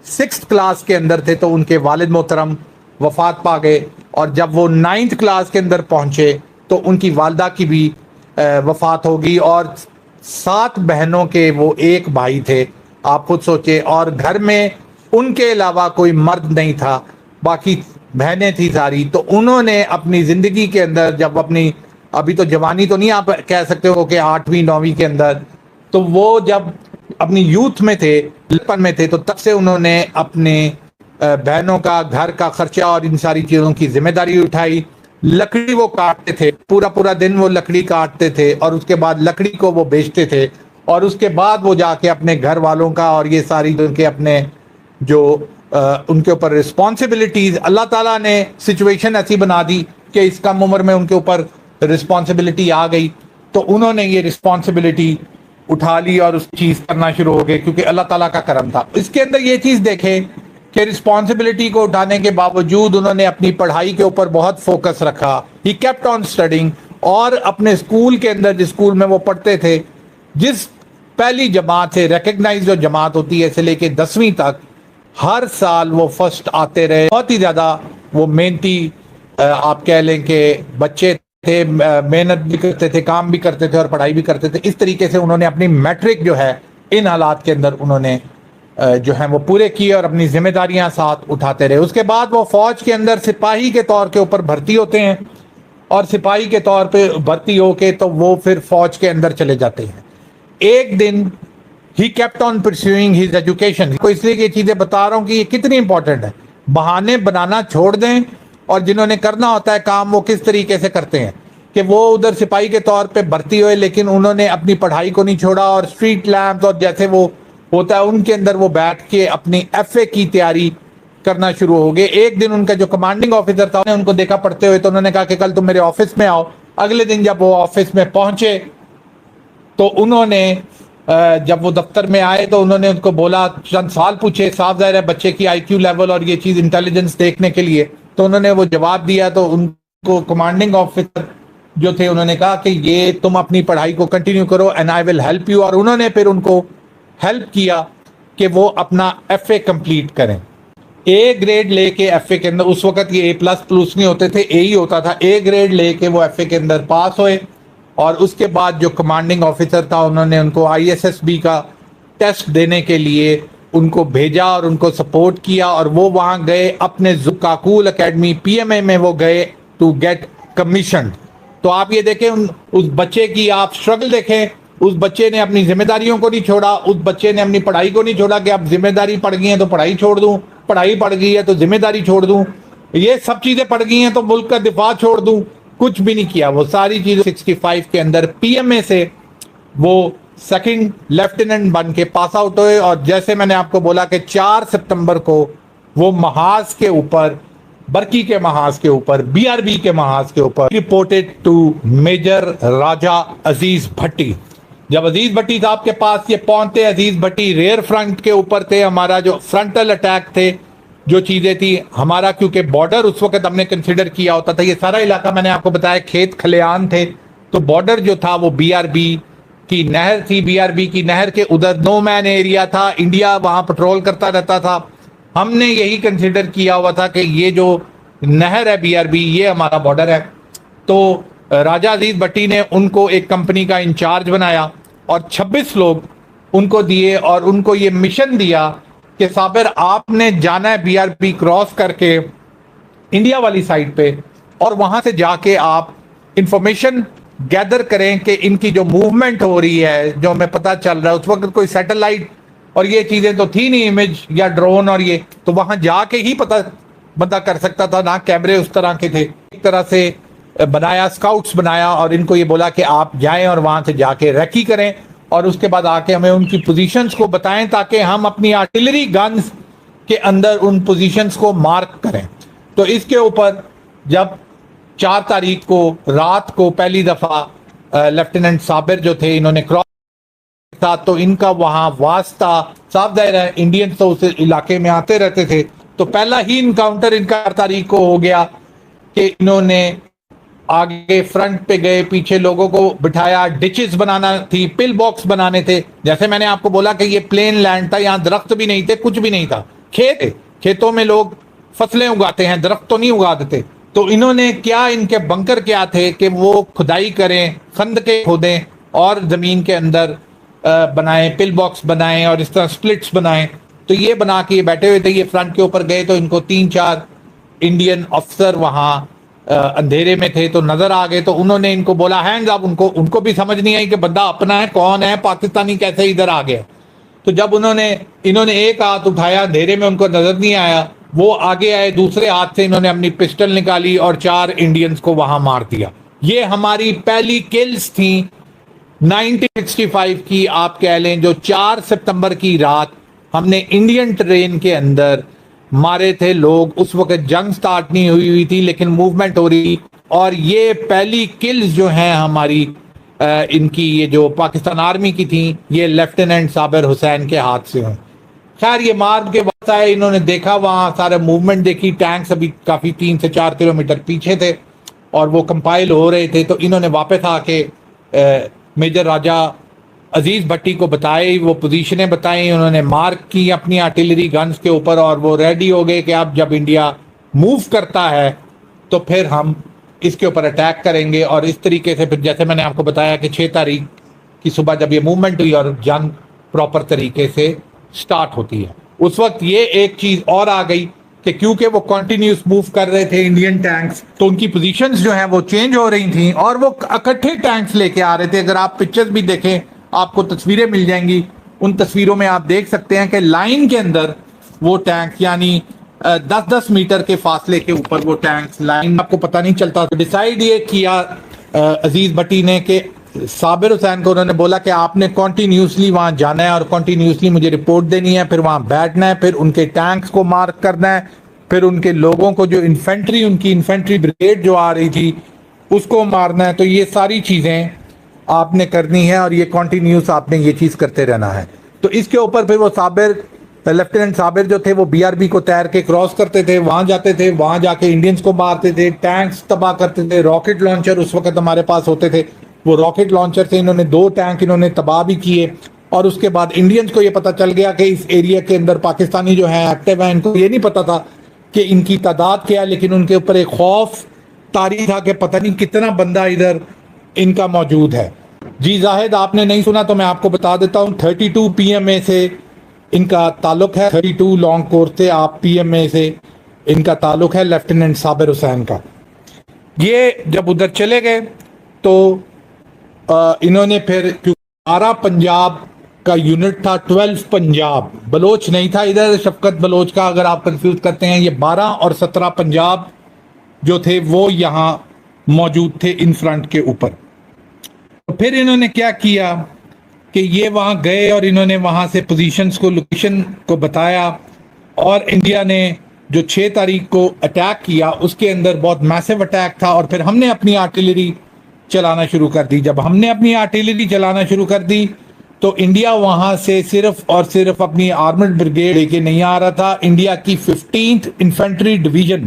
6th class کے اندر تھے تو ان کے والد محترم وفات پا گئے، اور جب وہ 9th کلاس کے اندر پہنچے تو ان کی والدہ کی بھی وفات ہوگی، اور 7 بہنوں کے وہ ایک بھائی تھے، آپ خود سوچے، اور گھر میں ان کے علاوہ کوئی مرد نہیں تھا، باقی بہنیں تھی ساری۔ تو انہوں نے اپنی زندگی کے اندر جب اپنی، ابھی تو جوانی تو نہیں آپ کہہ سکتے ہو کہ 8ویں 9ویں کے اندر، تو وہ جب اپنی یوتھ میں تھے، لڑکپن میں تھے، تو تب سے انہوں نے اپنے بہنوں کا، گھر کا خرچہ اور ان ساری چیزوں کی ذمہ داری اٹھائی۔ لکڑی وہ کاٹتے تھے، پورا پورا دن وہ لکڑی کاٹتے تھے، اور اس کے بعد لکڑی کو وہ بیچتے تھے، اور اس کے بعد وہ جا کے اپنے گھر والوں کا اور یہ ساری ان کے اپنے جو ان کے اوپر رسپانسبلٹیز، اللہ تعالیٰ نے سچویشن ایسی بنا دی کہ اس کم عمر میں ان کے اوپر رسپانسبلٹی آ گئی، تو انہوں نے یہ رسپانسبلٹی اٹھا لی اور اس چیز کرنا شروع ہو گئے، کیونکہ اللہ تعالیٰ کا کرم تھا۔ اس کے اندر یہ چیز دیکھیں کہ رسپانسبلٹی کو اٹھانے کے باوجود انہوں نے اپنی پڑھائی کے اوپر بہت فوکس رکھا، ہی کیپٹ آن اسٹڈنگ، اور اپنے اسکول کے اندر، جس اسکول میں وہ پڑھتے تھے، جس پہلی جماعت سے ریکگنائز جو جماعت ہوتی ہے سے لے کے 10ویں تک، ہر سال وہ فرسٹ آتے رہے۔ بہت ہی زیادہ وہ محنتی آپ کہہ لیں کہ بچے تھے، محنت بھی کرتے تھے، کام بھی کرتے تھے اور پڑھائی بھی کرتے تھے۔ اس طریقے سے انہوں نے اپنی میٹرک جو ہے ان حالات کے اندر انہوں نے جو ہیں وہ پورے کیے اور اپنی ذمہ داریاں ساتھ اٹھاتے رہے۔ اس کے بعد وہ فوج کے اندر سپاہی کے طور کے اوپر بھرتی ہوتے ہیں، اور سپاہی کے طور پہ بھرتی ہو کے تو وہ پھر فوج کے اندر چلے جاتے ہیں۔ ایک دن ہی kept on pursuing his education, کو اس لیے کہ یہ چیزیں بتا رہا ہوں کہ یہ کتنی امپورٹنٹ ہے، بہانے بنانا چھوڑ دیں، اور جنہوں نے کرنا ہوتا ہے کام وہ کس طریقے سے کرتے ہیں، کہ وہ ادھر سپاہی کے طور پہ بھرتی ہوئے لیکن انہوں نے اپنی پڑھائی کو نہیں چھوڑا، اور اسٹریٹ لیمپس اور جیسے وہ ہوتا ہے ان کے اندر وہ بیٹھ کے اپنی ایف اے کی تیاری کرنا شروع ہو گئے۔ ایک دن ان کا جو کمانڈنگ آفیسر تھا ان کو دیکھا پڑھتے ہوئے، تو انہوں نے کہا کہ کل تم میرے آفس میں آؤ۔ اگلے دن جب وہ آفس میں پہنچے تو انہوں نے جب وہ دفتر میں آئے تو انہوں نے ان کو بولا، چند سوال پوچھے، صاف ظاہر ہے بچے کی آئی کیو لیول اور یہ چیز انٹیلیجنس دیکھنے کے لیے، تو انہوں نے وہ جواب دیا۔ تو ان کو کمانڈنگ آفیسر جو تھے انہوں نے کہا کہ یہ تم اپنی پڑھائی کو کنٹینیو کرو and I will help you, اور انہوں نے پھر ان کو ہیلپ کیا کہ وہ اپنا ایف اے کمپلیٹ کریں۔ اے گریڈ لے کے ایف اے کے اندر، اس وقت یہ اے پلس پلس نہیں ہوتے تھے، اے ہی ہوتا تھا، اے گریڈ لے کے وہ ایف اے کے اندر پاس ہوئے، اور اس کے بعد جو کمانڈنگ آفیسر تھا انہوں نے ان کو آئی ایس ایس بی کا ٹیسٹ دینے کے لیے ان کو بھیجا اور ان کو سپورٹ کیا، اور وہ وہاں گئے اپنے زکاکول اکیڈمی پی ایم اے میں وہ گئے ٹو گیٹ کمیشنڈ۔ تو آپ یہ دیکھیں اس بچے کی آپ اسٹرگل دیکھیں، اس بچے نے اپنی ذمہ داریوں کو نہیں چھوڑا، اس بچے نے اپنی پڑھائی کو نہیں چھوڑا کہ اب ذمہ داری پڑ گئی ہے تو پڑھائی چھوڑ دوں، پڑھائی پڑ گئی ہے تو ذمہ داری چھوڑ دوں، یہ سب چیزیں پڑ گئی ہیں تو ملک کا دفاع چھوڑ دوں، کچھ بھی نہیں کیا۔ وہ ساری چیزیں 65 کے اندر پی ایم اے سے وہ سیکنڈ لیفٹیننٹ بن کے پاس آؤٹ ہوئے، اور جیسے میں نے آپ کو بولا کہ 4 سپتمبر کو وہ محاذ کے اوپر، برکی کے محاذ کے اوپر، بی آر بی کے محاذ کے اوپر رپورٹڈ ٹو میجر راجہ عزیز بھٹی۔ جب عزیز بھٹی صاحب کے پاس یہ پہنچتے، عزیز بھٹی ریئر فرنٹ کے اوپر تھے، ہمارا جو فرنٹل اٹیک تھے، جو چیزیں تھی ہمارا، کیونکہ بارڈر اس وقت ہم نے کنسیڈر کیا ہوتا تھا، یہ سارا علاقہ میں نے آپ کو بتایا کھیت کھلیان تھے، تو بارڈر جو تھا وہ بی آر بی کی نہر تھی، بی آر بی کی نہر کے ادھر نو مین ایریا تھا، انڈیا وہاں پٹرول کرتا رہتا تھا۔ ہم نے یہی کنسیڈر کیا ہوا تھا کہ یہ جو نہر ہے بی آر بی، یہ ہمارا بارڈر ہے۔ تو راجہ عزیز بھٹی نے ان کو ایک کمپنی کا انچارج بنایا اور 26 لوگ ان کو دیے، اور ان کو یہ مشن دیا کہ صابر آپ نے جانا ہے بی آر بی کراس کر کے انڈیا والی سائٹ پہ، اور وہاں سے جا کے آپ انفارمیشن گیدر کریں کہ ان کی جو موومنٹ ہو رہی ہے، جو ہمیں پتہ چل رہا ہے، اس وقت کوئی سیٹلائٹ اور یہ چیزیں تو تھی نہیں، امیج یا ڈرون، اور یہ تو وہاں جا کے ہی پتہ بندہ کر سکتا تھا، نہ کیمرے اس طرح کے تھے۔ ایک طرح سے بنایا، اسکاؤٹس بنایا، اور ان کو یہ بولا کہ آپ جائیں اور وہاں سے جا کے ریکی کریں، اور اس کے بعد آ کے ہمیں ان کی پوزیشنز کو بتائیں تاکہ ہم اپنی آرٹلری گنز کے اندر ان پوزیشنز کو مارک کریں۔ تو اس کے اوپر جب 4 تاریخ کو رات کو پہلی دفعہ لیفٹیننٹ صابر جو تھے انہوں نے کراس تھا، تو ان کا وہاں واسطہ صاف ظاہر ہے انڈین تو اس علاقے میں آتے رہتے تھے، تو پہلا ہی انکاؤنٹر ان کا 4 تاریخ کو ہو گیا کہ انہوں نے آگے فرنٹ پہ گئے، پیچھے لوگوں کو بٹھایا، ڈچز بنانا تھی، پل باکس بنانے تھے۔ جیسے میں نے آپ کو بولا کہ یہ پلین لینڈ تھا، یہاں درخت بھی نہیں تھے، کچھ بھی نہیں تھا، کھیتوں میں لوگ فصلیں اگاتے ہیں, درخت تو نہیں اگا دیتے. تو انہوں نے کیا, ان کے بنکر کیا تھے کہ وہ کھدائی کریں, خندقیں کھودیں اور زمین کے اندر بنائیں, پل باکس بنائیں اور اس طرح سپلٹس بنائیں. تو یہ بنا کے یہ بیٹھے ہوئے تھے. یہ فرنٹ کے اوپر گئے تو ان کو 3-4 انڈین افسر وہاں اندھیرے میں تھے تو نظر آ گئے. تو انہوں نے ان کو بولا ہینڈز اپ. ان کو بھی سمجھ نہیں آئی کہ بندہ اپنا ہے, کون ہے, پاکستانی کیسے ادھر آ گیا. تو جب انہوں نے ایک ہاتھ اٹھایا, اندھیرے میں ان کو نظر نہیں آیا, وہ آگے آئے, دوسرے ہاتھ سے انہوں نے اپنی پسٹل نکالی اور 4 انڈینز کو وہاں مار دیا. یہ ہماری پہلی کلز تھیں 1965 کی, آپ کہہ لیں, جو 4 ستمبر کی رات ہم نے انڈین ٹرین کے اندر مارے تھے لوگ. اس وقت جنگ سٹارٹ نہیں ہوئی تھی لیکن موومنٹ ہو رہی, اور یہ پہلی کلز جو ہیں ہماری ان کی, یہ جو پاکستان آرمی کی تھیں, یہ لیفٹیننٹ صابر حسین کے ہاتھ سے ہوں. خیر یہ مار کے وقت آئے, انہوں نے دیکھا وہاں سارے موومنٹ دیکھی, ٹینکس ابھی کافی 3 سے 4 کلومیٹر پیچھے تھے اور وہ کمپائل ہو رہے تھے. تو انہوں نے واپس آ کے میجر راجہ عزیز بھٹی کو بتائی, وہ پوزیشنیں بتائیں, انہوں نے مارک کی اپنی آرٹلری گنز کے اوپر, اور وہ ریڈی ہو گئے کہ اب جب انڈیا موو کرتا ہے تو پھر ہم اس کے اوپر اٹیک کریں گے. اور اس طریقے سے پھر جیسے میں نے آپ کو بتایا کہ 6 تاریخ کی صبح جب یہ موومنٹ ہوئی اور جنگ پراپر طریقے سے سٹارٹ ہوتی ہے, اس وقت یہ ایک چیز اور آ گئی کہ کیونکہ وہ کنٹینیوس موو کر رہے تھے انڈین ٹینکس, تو ان کی پوزیشنز جو ہیں وہ چینج ہو رہی تھیں اور وہ اکٹھے ٹینکس لے کے آ رہے تھے. اگر آپ پکچرز بھی دیکھیں آپ کو تصویریں مل جائیں گی, ان تصویروں میں آپ دیکھ سکتے ہیں کہ لائن کے اندر وہ ٹینک, یعنی 10-10 میٹر کے فاصلے کے اوپر وہ ٹینکس لائن, آپ کو پتہ نہیں چلتا. تو ڈیسائیڈ یہ کیا عزیز بھٹی نے کہ صابر حسین کو انہوں نے بولا کہ آپ نے کنٹینیوسلی وہاں جانا ہے اور کنٹینیوسلی مجھے رپورٹ دینی ہے, پھر وہاں بیٹھنا ہے, پھر ان کے ٹینکس کو مارک کرنا ہے, پھر ان کے لوگوں کو جو انفینٹری, ان کی انفینٹری بریگیڈ جو آ رہی تھی اس کو مارنا ہے. تو یہ ساری چیزیں آپ نے کرنی ہے اور یہ کنٹینیوس آپ نے یہ چیز کرتے رہنا ہے. تو اس کے اوپر پھر وہ صابر, لیفٹیننٹ صابر جو تھے وہ BRB کو تیر کے کراس کرتے تھے, وہاں جاتے تھے, وہاں جا کے انڈینز کو مارتے تھے, ٹینکس تباہ کرتے تھے. راکٹ لانچر اس وقت ہمارے پاس ہوتے تھے, وہ راکٹ لانچر سے انہوں نے 2 ٹینک انہوں نے تباہ بھی کیے. اور اس کے بعد انڈینز کو یہ پتا چل گیا کہ اس ایریا کے اندر پاکستانی جو ہیں ایکٹیو ہیں, ان کو یہ نہیں پتا تھا کہ ان کی تعداد کیا ہے, لیکن ان کے اوپر ایک خوف طاری تھا کہ پتہ نہیں کتنا بندہ ادھر ان کا موجود ہے. جی زاہد, آپ نے نہیں سنا تو میں آپ کو بتا دیتا ہوں, 32 PMA سے ان کا تعلق ہے, 32 لانگ کورس سے آپ PMA سے ان کا تعلق ہے لیفٹیننٹ صابر حسین کا. یہ جب ادھر چلے گئے تو انہوں نے پھر 12 پنجاب کا یونٹ تھا, 12 پنجاب, بلوچ نہیں تھا ادھر, شفقت بلوچ کا اگر آپ کنفیوز کرتے ہیں, یہ 12 اور 17 پنجاب جو تھے وہ یہاں موجود تھے ان فرنٹ کے اوپر. تو پھر انہوں نے کیا کیا کہ یہ وہاں گئے اور انہوں نے وہاں سے پوزیشنز کو, لوکیشن کو بتایا, اور انڈیا نے جو 6 تاریخ کو اٹیک کیا اس کے اندر بہت میسو اٹیک تھا, اور پھر ہم نے اپنی آرٹلری چلانا شروع کر دی. جب ہم نے اپنی آرٹلری چلانا شروع کر دی تو انڈیا وہاں سے صرف اور صرف اپنی آرمڈ بریگیڈ لے کے نہیں آ رہا تھا. انڈیا کی 15th انفینٹری ڈویژن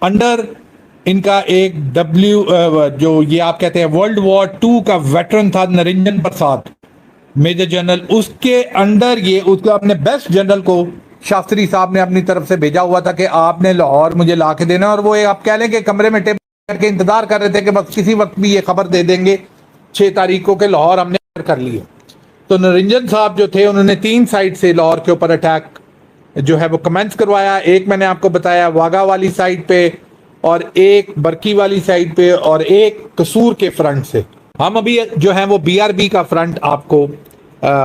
انڈر ان کا ایک جو یہ آپ کہتے ہیں World War II کا ویٹرن تھا, نرنجن پرساد میجر جنرل, اس کے انڈر یہ اس کو اپنے بیسٹ جنرل کو شاستری صاحب نے اپنی طرف سے بھیجا ہوا تھا کہ آپ نے لاہور مجھے لا کے دینا, اور وہ آپ کہہ لیں کہ کمرے میں ٹیبل کر کے انتظار کر رہے تھے کہ بس کسی وقت بھی یہ خبر دے دیں گے 6 تاریخ کو کہ لاہور ہم نے کر لیے. تو نرنجن صاحب جو تھے انہوں نے 3 سائڈ سے لاہور کے اوپر اٹیک جو ہے وہ کمنس کروایا. ایک میں نے آپ کو بتایا واگا والی سائڈ پہ, اور ایک برکی والی سائڈ پہ, اور ایک قصور کے فرنٹ سے. ہم ابھی جو ہے وہ BRB کا فرنٹ آپ کو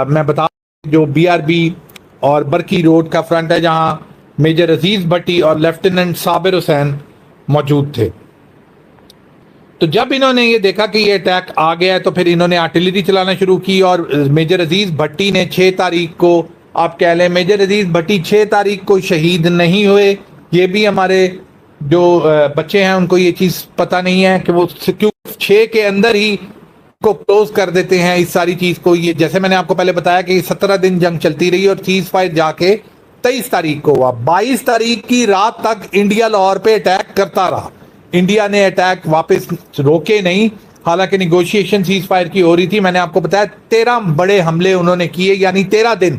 میں بتا, جو BRB اور برکی روڈ کا فرنٹ ہے جہاں میجر عزیز بھٹی اور لیفٹیننٹ صابر حسین موجود تھے. تو جب انہوں نے یہ دیکھا کہ یہ اٹیک آ گیا ہے تو پھر انہوں نے آرٹلری چلانا شروع کی, اور میجر عزیز بھٹی نے 6 تاریخ کو, آپ کہہ لیں میجر عزیز بھٹی 6 تاریخ کو شہید نہیں ہوئے. یہ بھی ہمارے جو بچے ہیں ان کو یہ چیز پتہ نہیں ہے کہ وہ کیوں 6 کے اندر ہی کو کلوز کر دیتے ہیں اس ساری چیز کو. یہ جیسے میں نے آپ کو پہلے بتایا کہ 17 دن جنگ چلتی رہی اور سیز فائر جا کے 23 تاریخ کو ہوا. 22 تاریخ کی رات تک انڈیا لاہور پہ اٹیک کرتا رہا. انڈیا نے اٹیک واپس روکے نہیں, حالانکہ نیگوشیشن سیز فائر کی ہو رہی تھی. میں نے آپ کو بتایا 13 بڑے حملے انہوں نے کیے, یعنی 13 دن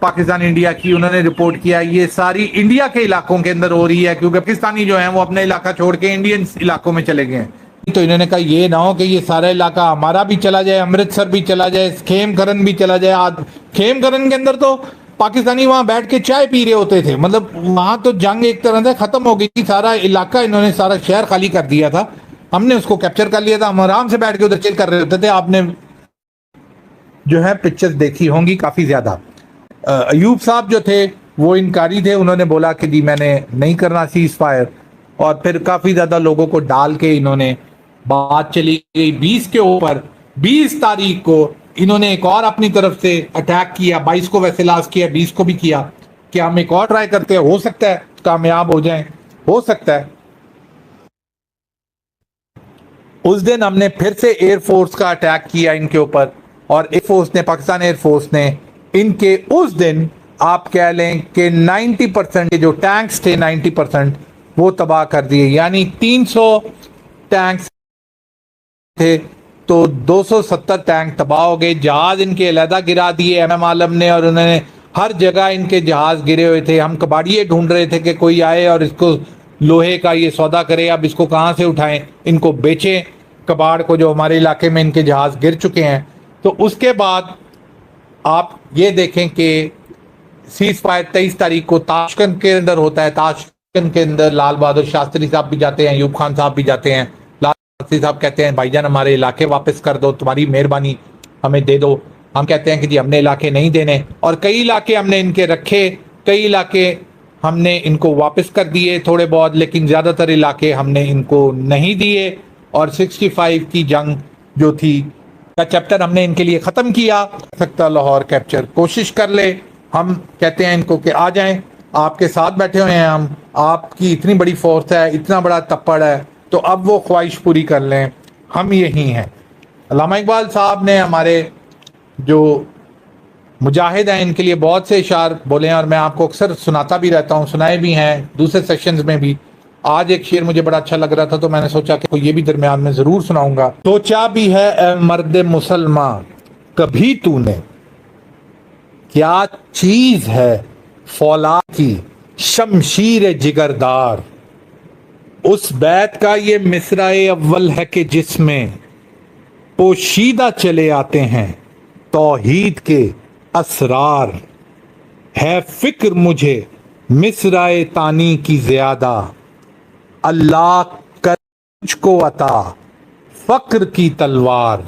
پاکستان انڈیا کی، انہوں نے رپورٹ کیا یہ ساری انڈیا کے علاقوں کے اندر ہو رہی ہے، کیونکہ پاکستانی جو ہیں وہ اپنا علاقہ چھوڑ کے انڈین علاقوں میں چلے گئے ہیں۔ تو انہوں نے کہا یہ نہ ہو کہ یہ سارا علاقہ ہمارا بھی چلا جائے، امرتسر بھی چلا جائے، کھیم کرن بھی چلا جائے۔ کھیم کرن کے اندر تو پاکستانی وہاں بیٹھ کے چائے پی رہے ہوتے تھے، مطلب وہاں تو جنگ ایک طرح سے ختم ہو گئی تھی، سارا علاقہ انہوں نے سارا شہر خالی کر دیا تھا، ہم نے اس کو کیپچر کر لیا تھا، ہم آرام سے بیٹھ کے ادھر چل کر رہے ہوتے تھے۔ آپ نے جو ہے پکچرز دیکھی ہوں گی کافی زیادہ۔ ایوب صاحب جو تھے وہ انکاری تھے، انہوں نے بولا کہ جی میں نے نہیں کرنا سیز فائر، اور پھر کافی زیادہ لوگوں کو ڈال کے انہوں نے بات چلی گئی 20 کے اوپر۔ 20 تاریخ کو انہوں نے ایک اور اپنی طرف سے اٹیک کیا، 22 کو ویسے لاس کیا، 20 کو بھی کیا کہ ہم ایک اور ٹرائی کرتے ہیں، ہو سکتا ہے کامیاب ہو جائیں، ہو سکتا ہے۔ اس دن ہم نے پھر سے ایئر فورس کا اٹیک کیا ان کے اوپر، اور ایئر فورس نے، پاکستان ایئر فورس نے ان کے اس دن آپ کہہ لیں کہ 90% جو ٹینکس تھے 90% وہ تباہ کر دیے، یعنی 300 ٹینکس تھے تو 270 ٹینک تباہ ہو گئے۔ جہاز ان کے علیحدہ گرا دیے ایم ایم عالم نے، اور انہوں نے ہر جگہ ان کے جہاز گرے ہوئے تھے۔ ہم کباڑیے ڈھونڈ رہے تھے کہ کوئی آئے اور اس کو لوہے کا یہ سودا کرے، اب اس کو کہاں سے اٹھائیں، ان کو بیچیں کباڑ کو، جو ہمارے علاقے میں ان کے جہاز گر چکے ہیں۔ تو اس کے بعد آپ یہ دیکھیں کہ سیز فائر 23 تاریخ کو تاشکند کے اندر ہوتا ہے۔ تاشکند کے اندر لال بہادر شاستری صاحب بھی جاتے ہیں، ایوب خان صاحب بھی جاتے ہیں۔ لال شاستری صاحب کہتے ہیں بھائی جان ہمارے علاقے واپس کر دو، تمہاری مہربانی ہمیں دے دو۔ ہم کہتے ہیں کہ جی ہم نے علاقے نہیں دینے، اور کئی علاقے ہم نے ان کے رکھے، کئی علاقے ہم نے ان کو واپس کر دیے تھوڑے بہت، لیکن زیادہ تر علاقے ہم نے ان کو نہیں دیے۔ اور 65 کی جنگ جو تھی کا چیپٹر ہم نے ان کے لیے ختم کیا۔ سکتا لاہور کیپچر کوشش کر لے، ہم کہتے ہیں ان کو کہ آ جائیں، آپ کے ساتھ بیٹھے ہوئے ہیں ہم، آپ کی اتنی بڑی فورس ہے، اتنا بڑا تپڑ ہے، تو اب وہ خواہش پوری کر لیں، ہم یہی ہیں۔ علامہ اقبال صاحب نے ہمارے جو مجاہد ہیں ان کے لیے بہت سے اشعار بولے ہیں، اور میں آپ کو اکثر سناتا بھی رہتا ہوں، سنائے بھی ہیں دوسرے سیشنز میں بھی۔ آج ایک شعر مجھے بڑا اچھا لگ رہا تھا تو میں نے سوچا کہ یہ بھی درمیان میں ضرور سناؤں گا۔ سوچا بھی ہے اے مرد مسلمان کبھی تو نے، کیا چیز ہے فولاد کی شمشیر جگردار، اس بیت کا یہ مصرع اول ہے کہ جس میں پوشیدہ چلے آتے ہیں توحید کے اسرار، ہے فکر مجھے مصرع تانی کی زیادہ، اللہ کر مجھ کو عطا فقر کی تلوار،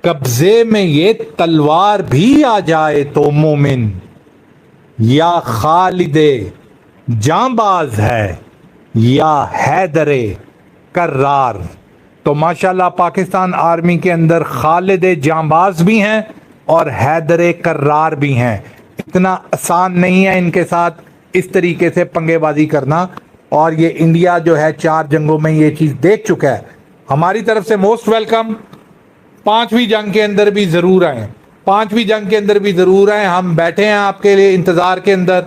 قبضے میں یہ تلوار بھی آ جائے تو مومن، یا خالد جانباز ہے یا حیدر کرار۔ تو ماشاءاللہ پاکستان آرمی کے اندر خالد جانباز بھی ہیں اور حیدر کرار بھی ہیں۔ اتنا آسان نہیں ہے ان کے ساتھ اس طریقے سے پنگے بازی کرنا، اور یہ انڈیا جو ہے 4 جنگوں میں یہ چیز دیکھ چکا ہے۔ ہماری طرف سے موسٹ ویلکم، 5ویں جنگ کے اندر بھی ضرور آئیں، 5ویں جنگ کے اندر بھی ضرور آئیں، ہم بیٹھے ہیں آپ کے لیے انتظار کے اندر۔